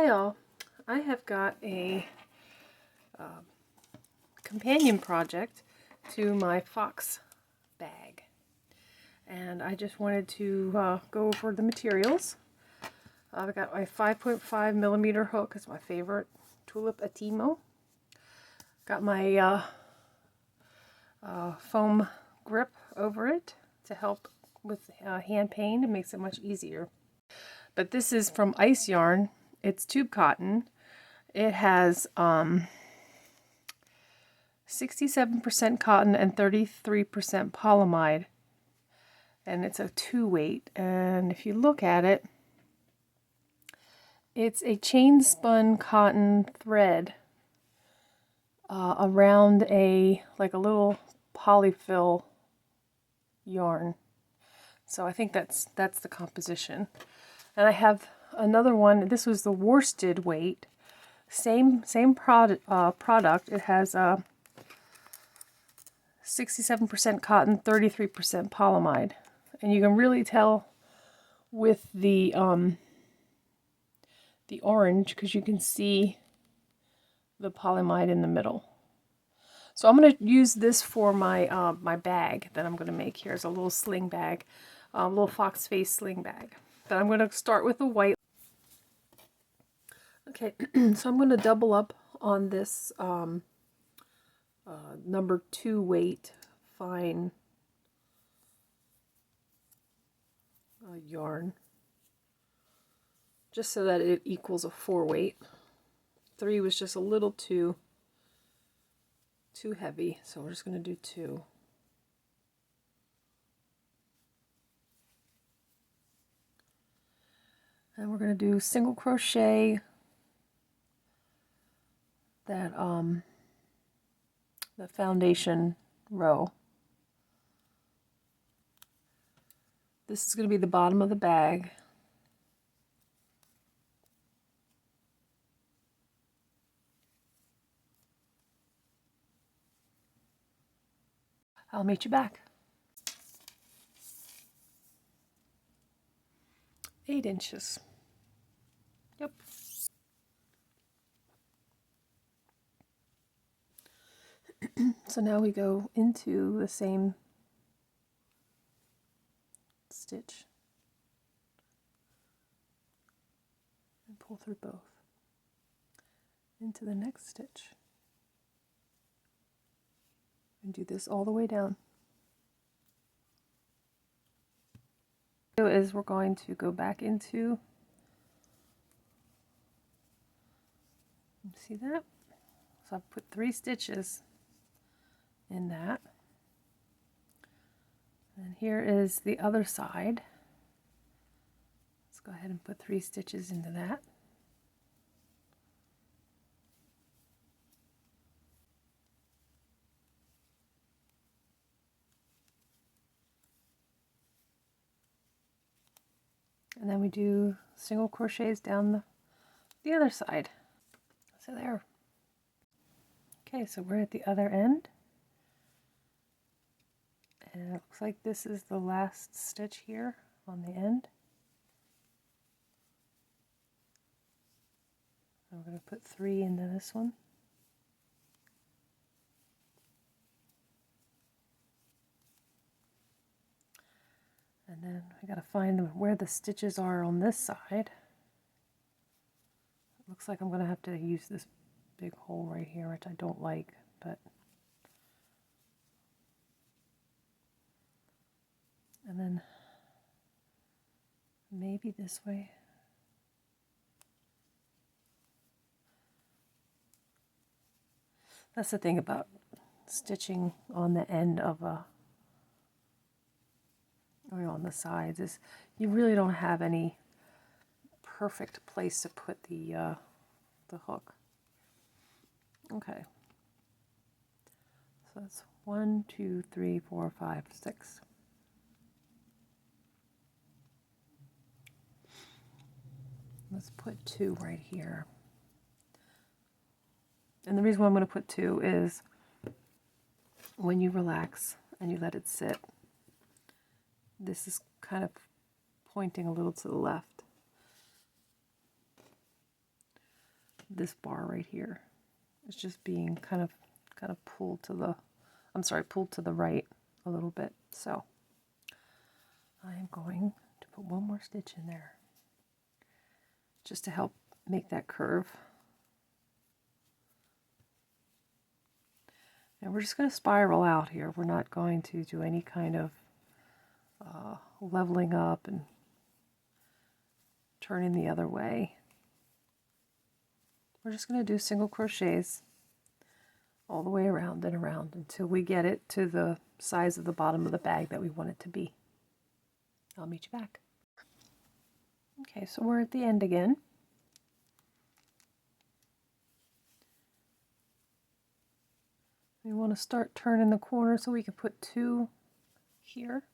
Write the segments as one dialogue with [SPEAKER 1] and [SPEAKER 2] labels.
[SPEAKER 1] Hi all, I have got a companion project to my fox bag, and I just wanted to go over the materials. I've got my 5.5 millimeter hook, it's my favorite, Tulip Atimo. Got my foam grip over it to help with hand pain. It makes it much easier. But this is from Ice Yarn. It's tube cotton. It has 67% cotton and 33% polyamide, and it's a 2-weight. And if you look at it, it's a chain spun cotton thread around a little polyfill yarn. So I think that's the composition. And I have another one. This was the worsted weight. Same product. It has 67% cotton, 33% polyamide, and you can really tell with the orange because you can see the polyamide in the middle. So I'm going to use this for my my bag that I'm going to make here as a little sling bag, a little fox face sling bag. But I'm going to start with the white. Okay, so I'm going to double up on this number 2 weight fine yarn, just so that it equals a 4 weight. 3 was just a little too heavy, so we're just going to do 2. And we're going to do single crochet that the foundation row. This is going to be the bottom of the bag. I'll meet you back. 8 inches. Yep. So now we go into the same stitch and pull through both into the next stitch and do this all the way down. Is we're going to go back into, see that? So I've put 3 stitches in that, and here is the other side. Let's go ahead and put 3 stitches into that. And then we do single crochets down the other side. So there. Okay, so we're at the other end. And it looks like this is the last stitch here on the end. I'm going to put 3 into this one. And then I got to find where the stitches are on this side. It looks like I'm going to have to use this big hole right here, which I don't like, but and then maybe this way. That's the thing about stitching on the end of a, or on the sides, is you really don't have any perfect place to put the hook. Okay, so that's 1, 2, 3, 4, 5, 6. Let's put 2 right here. And the reason why I'm going to put 2 is when you relax and you let it sit, this is kind of pointing a little to the left. this bar right here. It's just being kind of pulled to the, pulled to the right a little bit. So I am going to put one more stitch in there just to help make that curve. And we're just going to spiral out here. We're not going to do any kind of leveling up and turning the other way. We're just going to do single crochets all the way around and around until we get it to the size of the bottom of the bag that we want it to be. I'll meet you back. Okay, so we're at the end again. We want to start turning the corner so we can put 2 here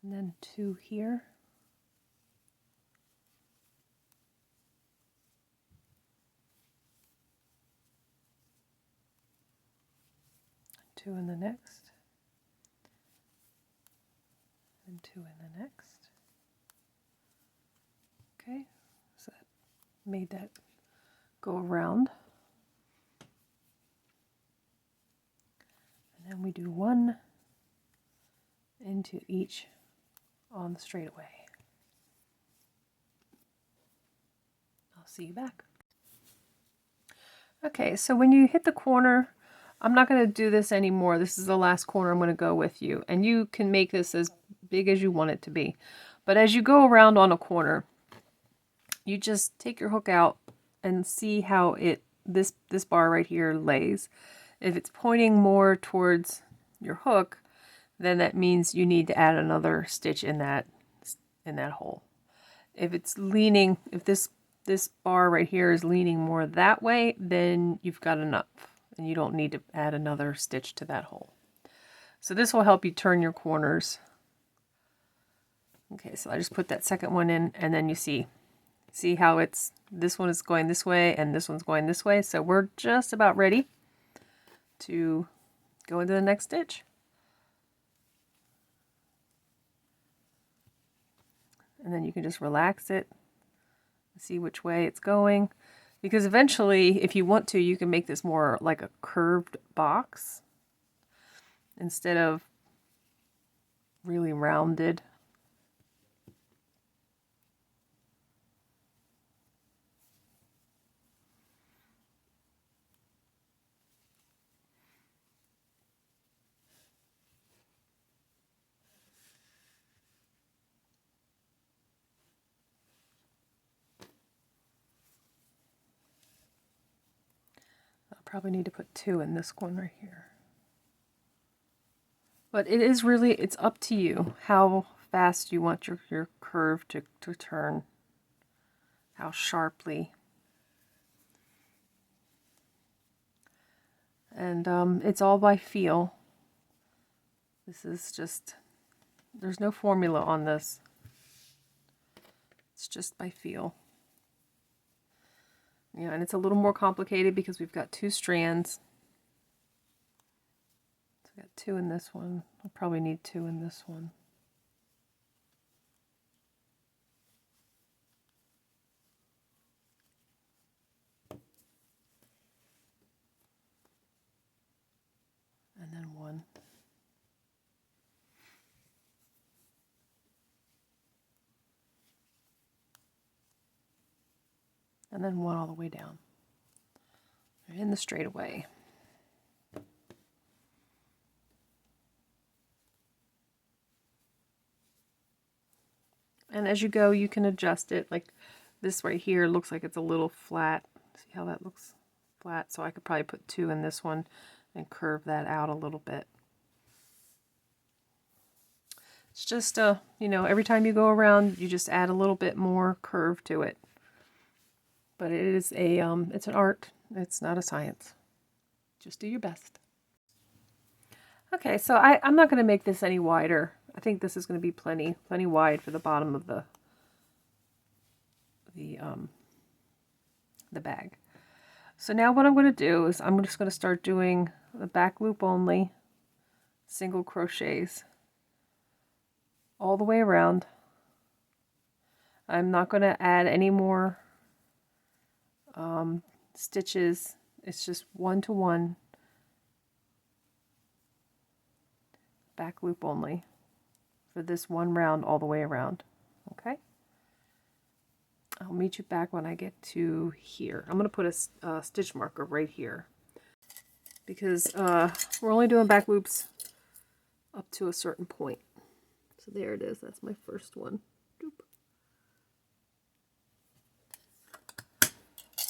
[SPEAKER 1] and then 2 here. Two in the next, and 2 in the next. Okay, so that made that go around. And then we do 1 into each on the straightaway. I'll see you back. Okay, so when you hit the corner, I'm not going to do this anymore. This is the last corner I'm going to go with you. And you can make this as big as you want it to be. But as you go around on a corner, you just take your hook out and see how this bar right here lays. If it's pointing more towards your hook, then that means you need to add another stitch in that hole. If it's leaning, if this bar right here is leaning more that way, then you've got enough. And you don't need to add another stitch to that hole. So this will help you turn your corners. Okay, so I just put that second one in, and then you see how this one is going this way and this one's going this way. So we're just about ready to go into the next stitch. And then you can just relax it, see which way it's going. Because eventually, if you want to, you can make this more like a curved box instead of really rounded. Probably need to put 2 in this one right here. But it is really, it's up to you how fast you want your curve to turn, how sharply. And it's all by feel. This is just, there's no formula on this. It's just by feel. Yeah, and it's a little more complicated because we've got 2 strands. So we got 2 in this one. I'll probably need 2 in this one. And then 1. And then 1 all the way down. In the straightaway. And as you go, you can adjust it. Like this right here looks like it's a little flat. See how that looks flat? So I could probably put 2 in this one and curve that out a little bit. It's just you know, every time you go around, you just add a little bit more curve to it. But it is it's an art. It's not a science. Just do your best. Okay, so I'm not going to make this any wider. I think this is going to be plenty wide for the bottom of the bag. So now what I'm going to do is I'm just going to start doing the back loop only, single crochets all the way around. I'm not going to add any more stitches. It's just 1-to-1 back loop only for this one round all the way around. Okay, I'll meet you back when I get to here. I'm going to put a stitch marker right here because we're only doing back loops up to a certain point. So there it is. That's my first one. Doop.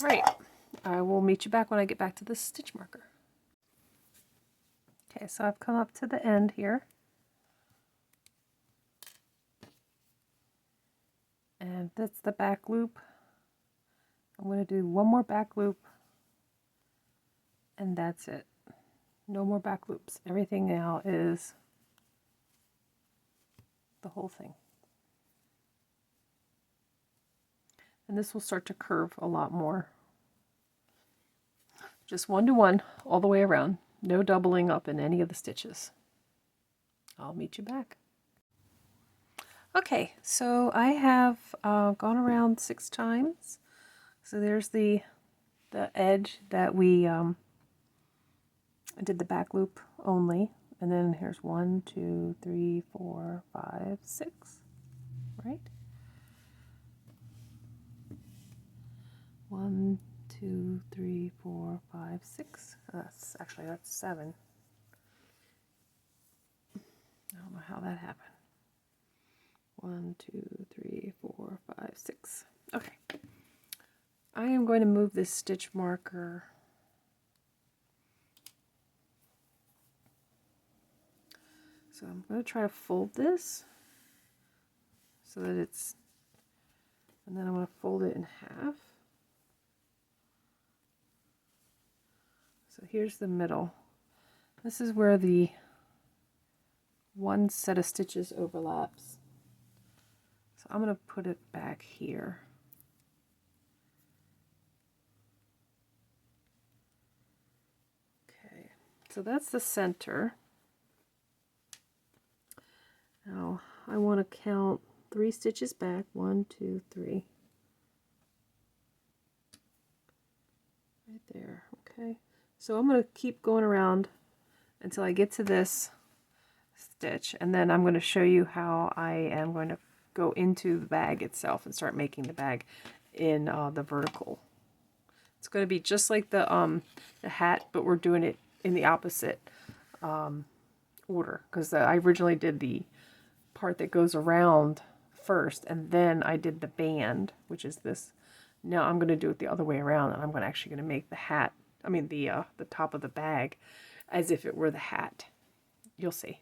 [SPEAKER 1] Right. I will meet you back when I get back to the stitch marker. Okay, so I've come up to the end here. And that's the back loop. I'm going to do one more back loop. And that's it. No more back loops. Everything now is the whole thing. And this will start to curve a lot more. Just 1-to-1 all the way around. No doubling up in any of the stitches. I'll meet you back. Okay, so I have gone around 6 times. So there's the edge that we did the back loop only. And then here's 1, 2, 3, 4, 5, 6, right? 1, 2, 3, 4, 5, 6. That's 7. I don't know how that happened. 1, 2, 3, 4, 5, 6. Okay. I am going to move this stitch marker so I'm going to try to fold this so that it's, and then I'm going to fold it in half. So here's the middle. This is where the one set of stitches overlaps. So I'm going to put it back here. Okay, so that's the center. Now I want to count 3 stitches back. 1, 2, 3. Right there. Okay. So I'm going to keep going around until I get to this stitch, and then I'm going to show you how I am going to go into the bag itself and start making the bag in the vertical. It's going to be just like the hat, but we're doing it in the opposite order, because I originally did the part that goes around first, and then I did the band, which is this. Now I'm going to do it the other way around, and I'm actually going to make the hat, the top of the bag, as if it were the hat. You'll see.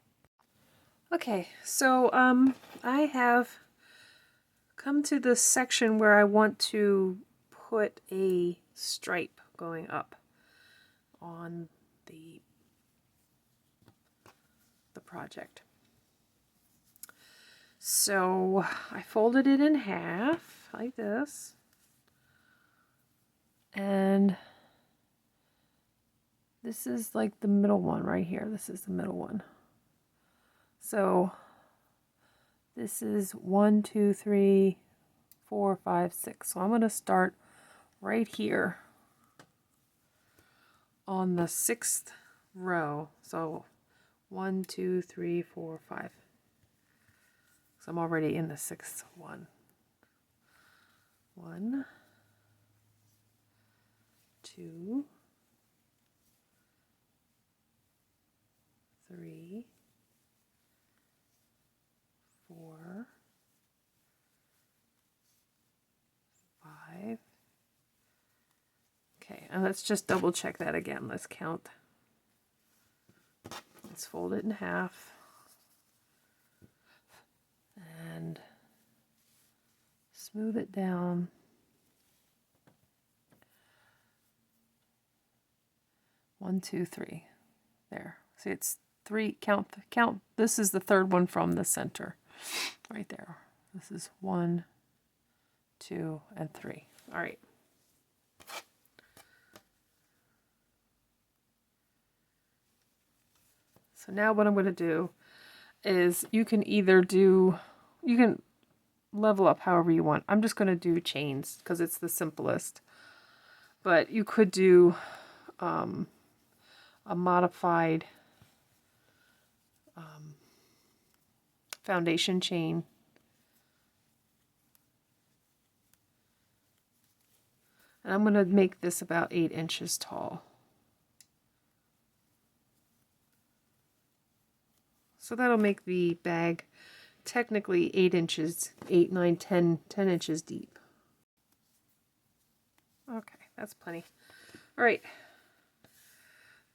[SPEAKER 1] Okay, so I have come to the section where I want to put a stripe going up on the project. So I folded it in half like this, and this is like the middle one right here. This is the middle one. So this is 1, 2, 3, 4, 5, 6. So I'm going to start right here on the 6th row. So 1, 2, 3, 4, 5. So I'm already in the 6th one. 1, 2, 3, 4, 5. Okay, and let's just double check that again. Let's count. Let's fold it in half. And smooth it down. One, two, three. There. See, it's 3. Count. This is the 3rd one from the center. Right there. This is 1, 2, and 3. All right. So now what I'm going to do is you can level up however you want. I'm just going to do chains because it's the simplest. but you could do a modified foundation chain. And I'm going to make this about 8 inches tall. So that'll make the bag technically 8 inches, 8, 9, 10 inches deep. Okay, that's plenty. All right.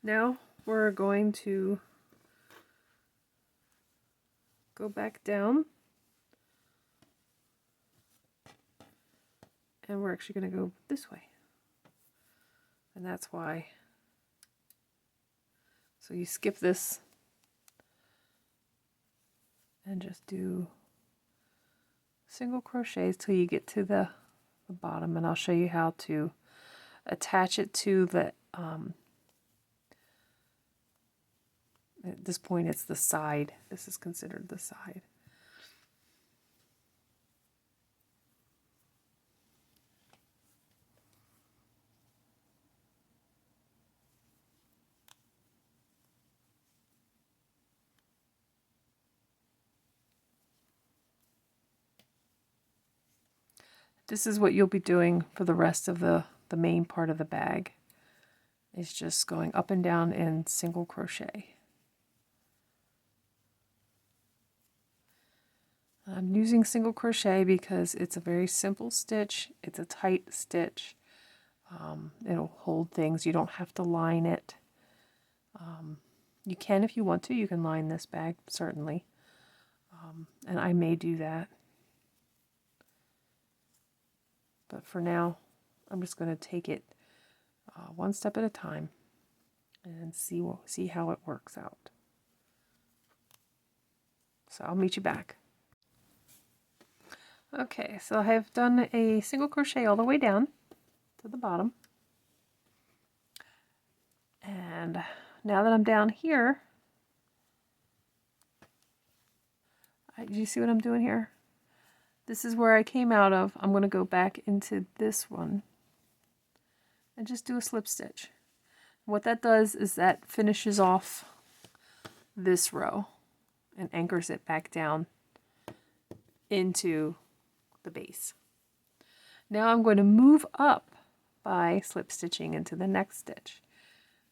[SPEAKER 1] Now we're going to go back down. And we're actually going to go this way. And that's why. So you skip this and just do single crochets till you get to the bottom, and I'll show you how to attach it to the at this point it's the side. This is considered the side. This is what you'll be doing for the rest of the main part of the bag. It's just going up and down in single crochet. I'm using single crochet because it's a very simple stitch. It's a tight stitch. It'll hold things. You don't have to line it. You can if you want to. You can line this bag, certainly. And I may do that. But for now, I'm just going to take it one step at a time and see how it works out. So I'll meet you back. Okay, so I have done a single crochet all the way down to the bottom. And now that I'm down here, do you see what I'm doing here? This is where I came out of. I'm going to go back into this one and just do a slip stitch. What that does is that finishes off this row and anchors it back down into the base. Now I'm going to move up by slip stitching into the next stitch.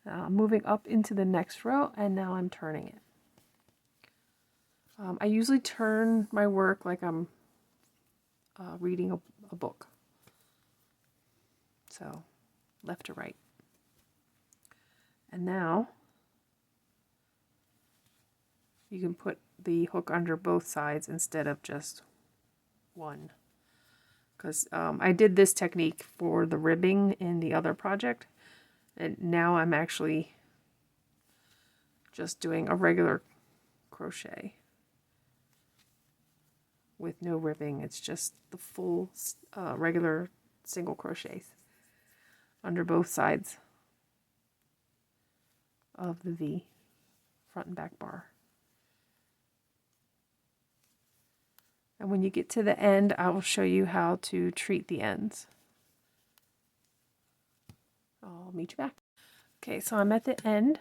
[SPEAKER 1] Moving up into the next row, and now I'm turning it. I usually turn my work like I'm reading a book. So left to right. And now you can put the hook under both sides instead of just one. Because I did this technique for the ribbing in the other project, and now I'm actually just doing a regular crochet with no ribbing. It's just the full regular single crochets under both sides of the V, front and back bar. And when you get to the end, I will show you how to treat the ends. I'll meet you back. Okay, so I'm at the end,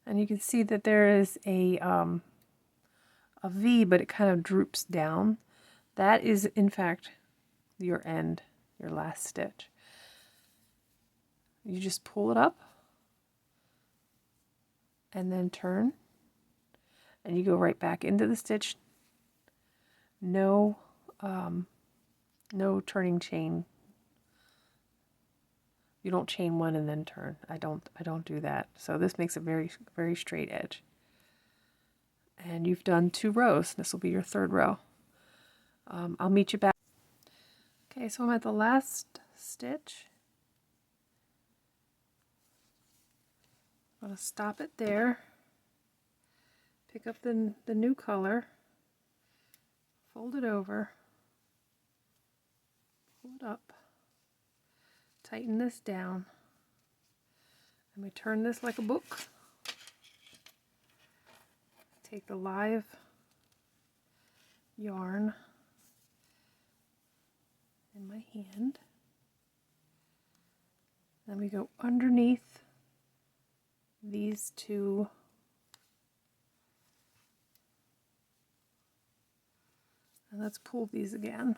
[SPEAKER 1] and you can see that there is a V, but it kind of droops down. That is, in fact, your end, your last stitch. You just pull it up, and then turn, and you go right back into the stitch. No turning chain. You don't chain one and then turn. I don't do that. So this makes a very, very straight edge. And you've done 2 rows. This will be your 3rd row. I'll meet you back. Okay, so I'm at the last stitch. I'm going to stop it there. Pick up the new color. Fold it over. Pull it up. Tighten this down. And we turn this like a book. Take the live yarn in my hand. Then we go underneath these two and let's pull these again.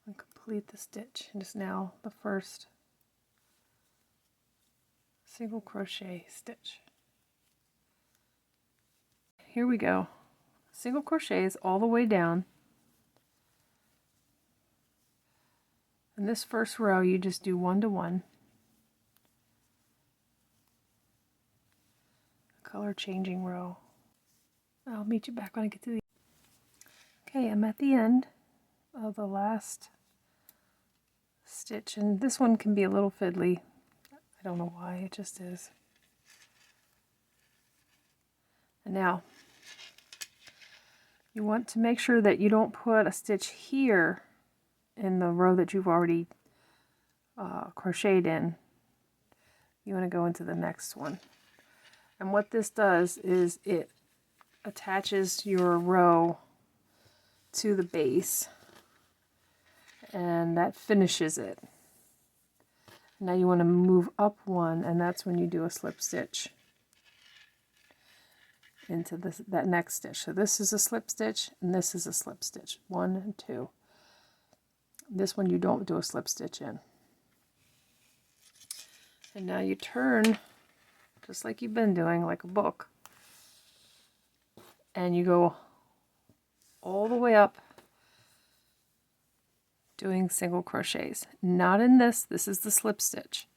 [SPEAKER 1] And complete the stitch. It is now the first single crochet stitch. Here we go. Single crochets all the way down. In this first row you just do 1 to 1. Color changing row. I'll meet you back when I get to the... Okay, I'm at the end of the last stitch, and this one can be a little fiddly. I don't know why, it just is. And now you want to make sure that you don't put a stitch here in the row that you've already crocheted in. You want to go into the next one. And what this does is it attaches your row to the base, and that finishes it. Now you want to move up one, and that's when you do a slip stitch into that next stitch. So this is a slip stitch, and this is a slip stitch. 1 and 2. This one you don't do a slip stitch in. And now you turn just like you've been doing, like a book, and you go all the way up doing single crochets. Not in this. This is the slip stitch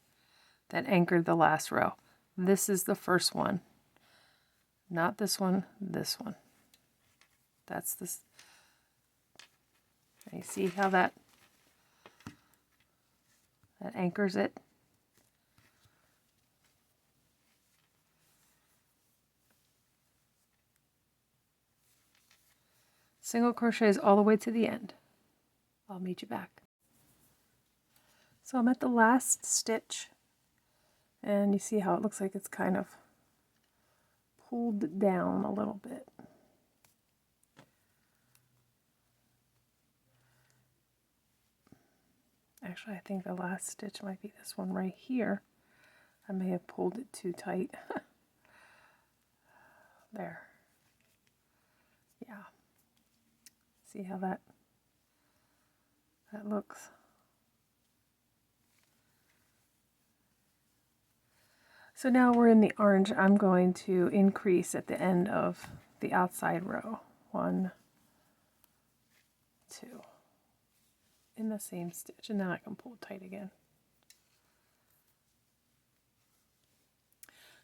[SPEAKER 1] that anchored the last row. This is the first one. Not this one, this one. That's this. And you see how that anchors it? Single crochets all the way to the end. I'll meet you back. So I'm at the last stitch, and you see how it looks like it's kind of pulled down a little bit. Actually, I think the last stitch might be this one right here. I may have pulled it too tight. There. Yeah. See how that looks. So now we're in the orange. I'm going to increase at the end of the outside row. 1, 2. In the same stitch, and then I can pull tight again.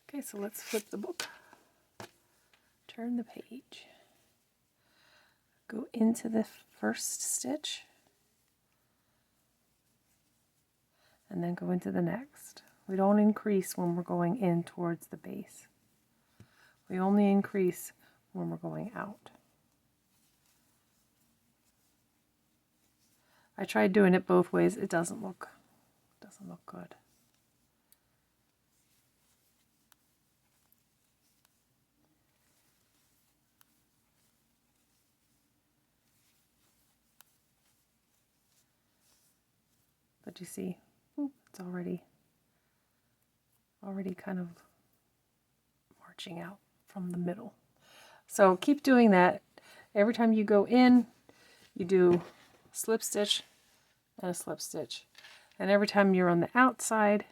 [SPEAKER 1] Okay, so let's flip the book. Turn the page. Go into the first stitch, and then go into the next. We don't increase when we're going in towards the base. We only increase when we're going out. I tried doing it both ways. It doesn't look good. But you see, it's already kind of marching out from the middle. So keep doing that. Every time you go in, you do slip stitch and a slip stitch. And every time you're on the outside,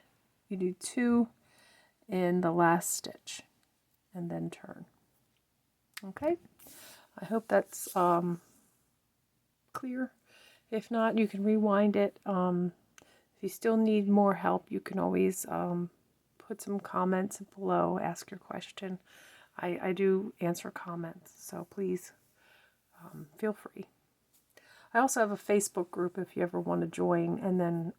[SPEAKER 1] you do 2 in the last stitch and then turn. Okay? I hope that's clear. If not, you can rewind it. If you still need more help, you can always put some comments below, ask your question. I do answer comments, so please feel free. I also have a Facebook group if you ever want to join, and then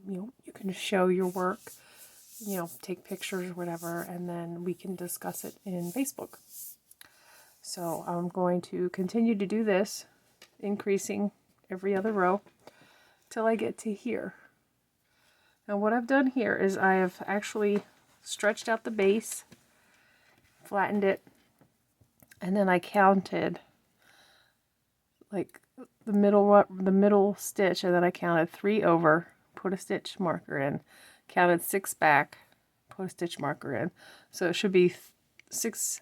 [SPEAKER 1] you can show your work, take pictures or whatever, and then we can discuss it in Facebook. So I'm going to continue to do this, increasing every other row till I get to here. Now what I've done here is I have actually stretched out the base, flattened it, and then I counted like the middle stitch, and then I counted 3 over, put a stitch marker in, counted 6 back, put a stitch marker in. So it should be 6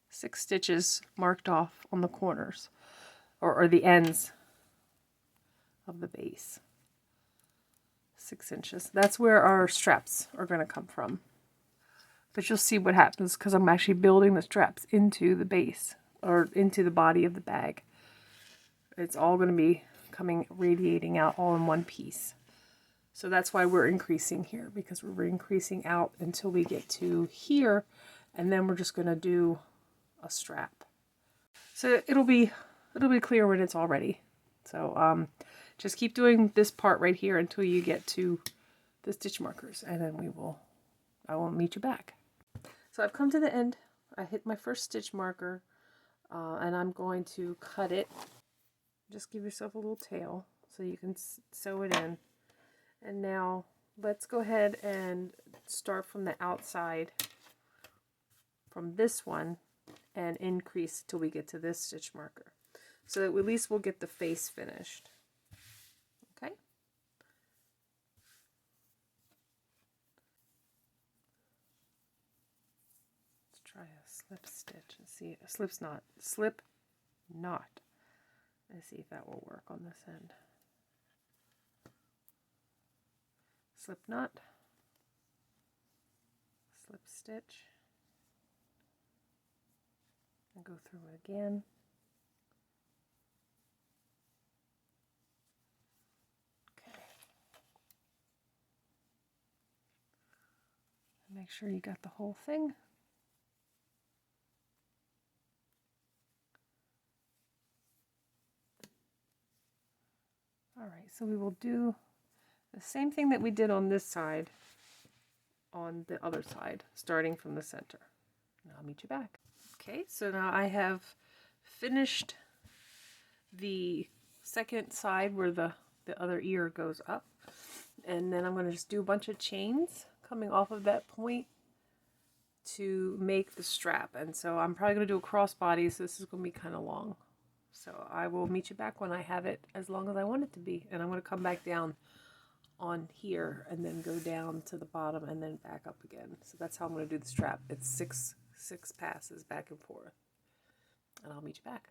[SPEAKER 1] stitches marked off on the corners, or the ends of the base. 6 inches. That's where our straps are going to come from. But you'll see what happens because I'm actually building the straps into the base, or into the body of the bag. It's all going to be radiating out all in one piece. So that's why we're increasing here, because we're increasing out until we get to here, and then we're just going to do a strap. So it'll be clear when it's all ready. So just keep doing this part right here until you get to the stitch markers, and then I will meet you back. So I've come to the end. I hit my first stitch marker, and I'm going to cut it. Just give yourself a little tail so you can sew it in. And now let's go ahead and start from the outside, from this one, and increase till we get to this stitch marker, so that at least we'll get the face finished. Okay. Let's try a slip stitch and see. A slip knot. Let's see if that will work on this end. Slip knot, slip stitch, and go through it again. Okay. Make sure you got the whole thing. All right, so we will do the same thing that we did on this side, on the other side, starting from the center. And I'll meet you back. Okay, so now I have finished the second side where the other ear goes up. And then I'm going to just do a bunch of chains coming off of that point to make the strap. And so I'm probably going to do a crossbody, so this is going to be kind of long. So I will meet you back when I have it as long as I want it to be. And I'm going to come back down on here and then go down to the bottom and then back up again. So that's how I'm going to do the strap. It's six passes back and forth. And I'll meet you back.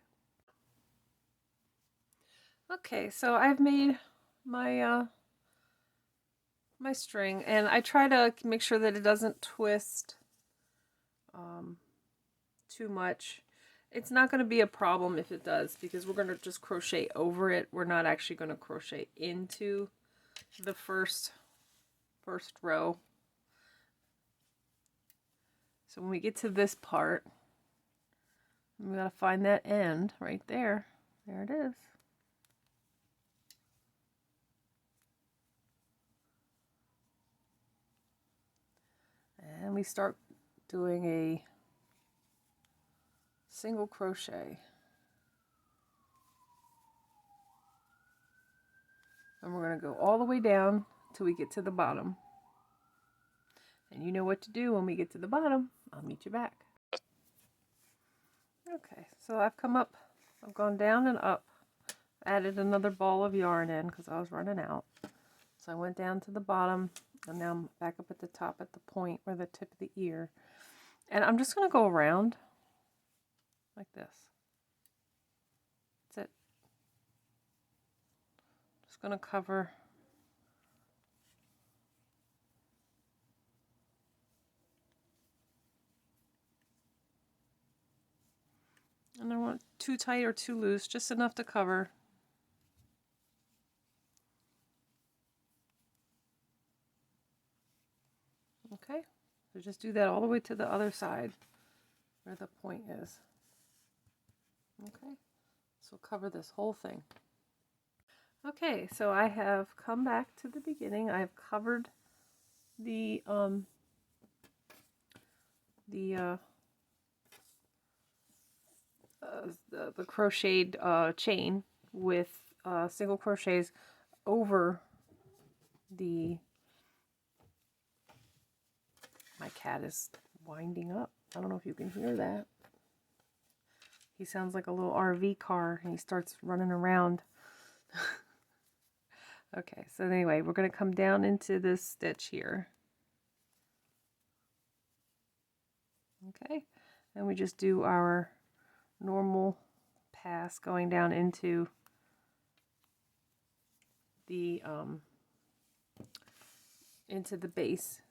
[SPEAKER 1] Okay, so I've made my my string, and I try to make sure that it doesn't twist too much. It's not going to be a problem if it does, because we're going to just crochet over it. We're not actually going to crochet into the first row. So when we get to this part, we got to find that end right there. There it is. And we start doing a single crochet. And we're going to go all the way down till we get to the bottom. And you know what to do when we get to the bottom. I'll meet you back. Okay, so I've come up, I've gone down and up, added another ball of yarn in because I was running out. So I went down to the bottom, and now I'm back up at the top at the point where the tip of the ear. And I'm just going to go around like this. That's it. Just going to cover and I don't want too tight or too loose, just enough to cover. Okay, so just do that all the way to the other side where the point is. Okay, so cover this whole thing. Okay, so I have come back to the beginning. I have covered the crocheted chain with single crochets over the. My cat is winding up. I don't know if you can hear that. He sounds like a little RV car, and he starts running around. Okay, so anyway, we're going to come down into this stitch here. Okay, and we just do our normal pass going down into the base,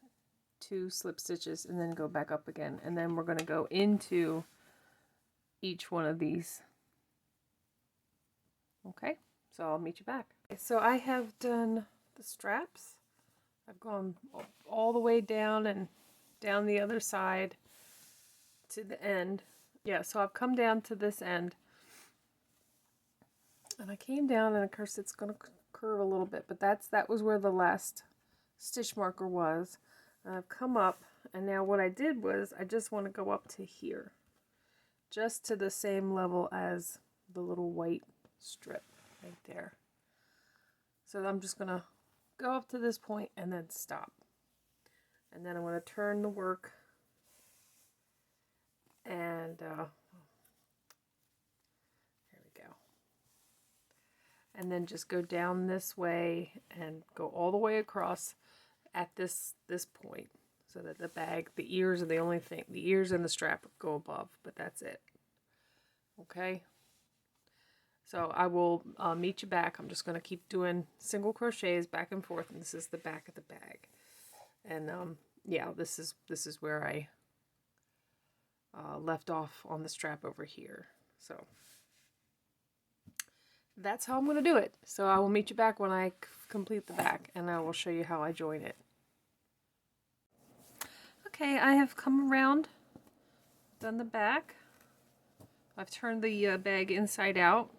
[SPEAKER 1] 2 slip stitches, and then go back up again, and then we're going to go into each one of these. Okay, so I'll meet you back. Okay, so I have done the straps. I've gone all the way down and down the other side to the end. Yeah, so I've come down to this end, and I came down, and of course it's going to curve a little bit, but that was where the last stitch marker was. And I've come up, and now what I did was I just want to go up to here, just to the same level as the little white strip right there. So I'm just going to go up to this point and then stop. And then I'm going to turn the work and here we go. And then just go down this way and go all the way across at this point, so that the bag, the ears are the only thing. The ears and the strap go above, but that's it. Okay. So I will meet you back. I'm just going to keep doing single crochets back and forth, and this is the back of the bag. And yeah, this is where I left off on the strap over here. So that's how I'm going to do it. So I will meet you back when I complete the back, and I will show you how I join it. Okay, I have come around, done the back. I've turned the bag inside out.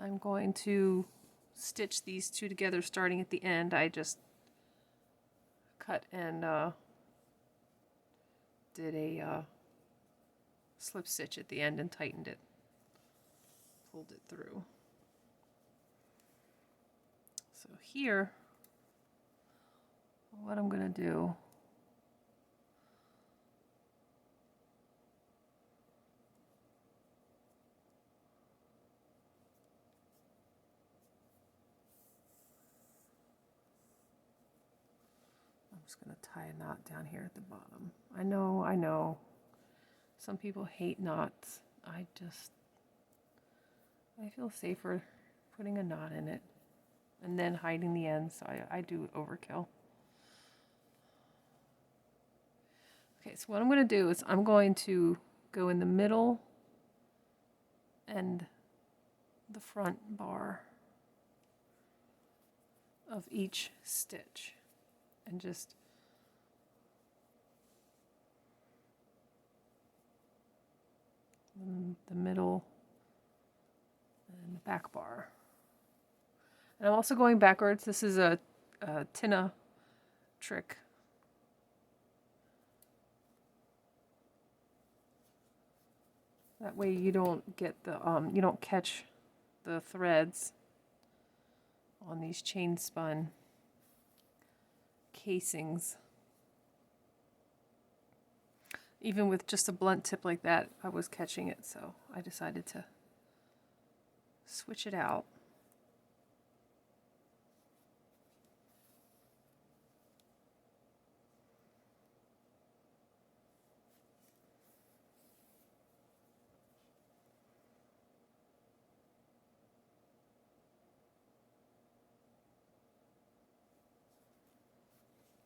[SPEAKER 1] I'm going to stitch these two together starting at the end. I just cut and did a slip stitch at the end and tightened it, pulled it through. So here, what I'm going to do, I'm just going to tie a knot down here at the bottom. I know, some people hate knots. I feel safer putting a knot in it and then hiding the ends, so I do overkill. Okay, so what I'm going to do is I'm going to go in the middle and the front bar of each stitch and just the middle and the back bar. And I'm also going backwards. This is a Tina trick. That way you don't get the you don't catch the threads on these chain spun casings. Even with just a blunt tip like that, I was catching it, so I decided to switch it out.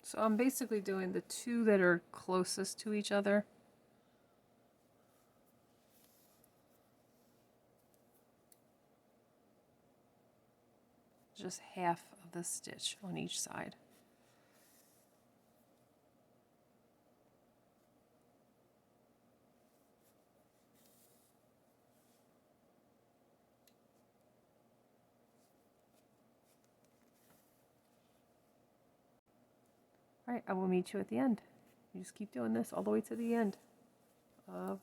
[SPEAKER 1] So I'm basically doing the two that are closest to each other. Just half of the stitch on each side. Alright, I will meet you at the end. You just keep doing this all the way to the end of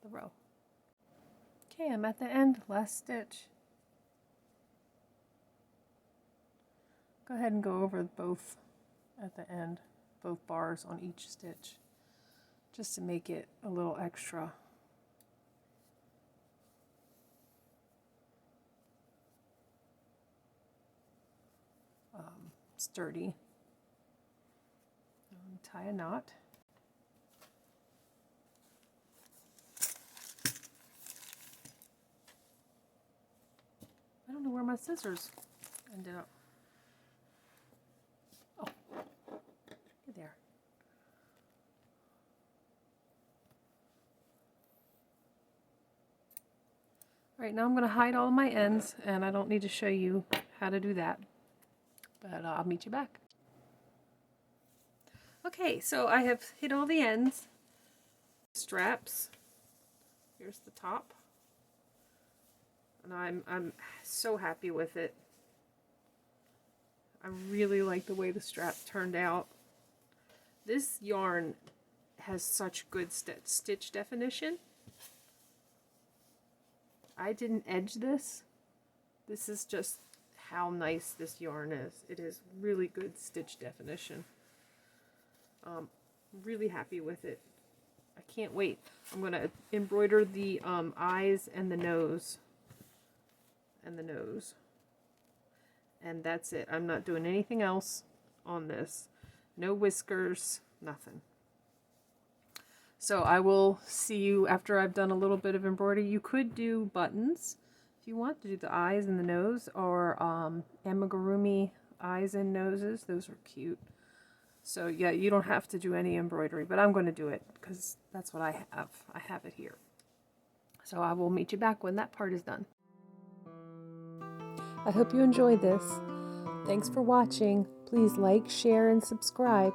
[SPEAKER 1] the row. Okay, I'm at the end, last stitch. Go ahead and go over both at the end, both bars on each stitch, just to make it a little extra sturdy. Tie a knot. I don't know where my scissors ended up. Oh, there. All right, now I'm going to hide all my ends, and I don't need to show you how to do that, but I'll meet you back. Okay, so I have hid all the ends. Straps. Here's the top. And I'm so happy with it. I really like the way the strap turned out. This yarn has such good stitch definition. I didn't edge this. This is just how nice this yarn is. It is really good stitch definition. Really happy with it. I can't wait. I'm going to embroider the eyes and the nose. And that's it. I'm not doing anything else on this. No whiskers, nothing. So I will see you after I've done a little bit of embroidery. You could do buttons if you want to do the eyes and the nose, or amigurumi eyes and noses. Those are cute. So yeah, you don't have to do any embroidery, but I'm going to do it because that's what I have. I have it here. So I will meet you back when that part is done. I hope you enjoyed this. Thanks for watching. Please like, share, and subscribe.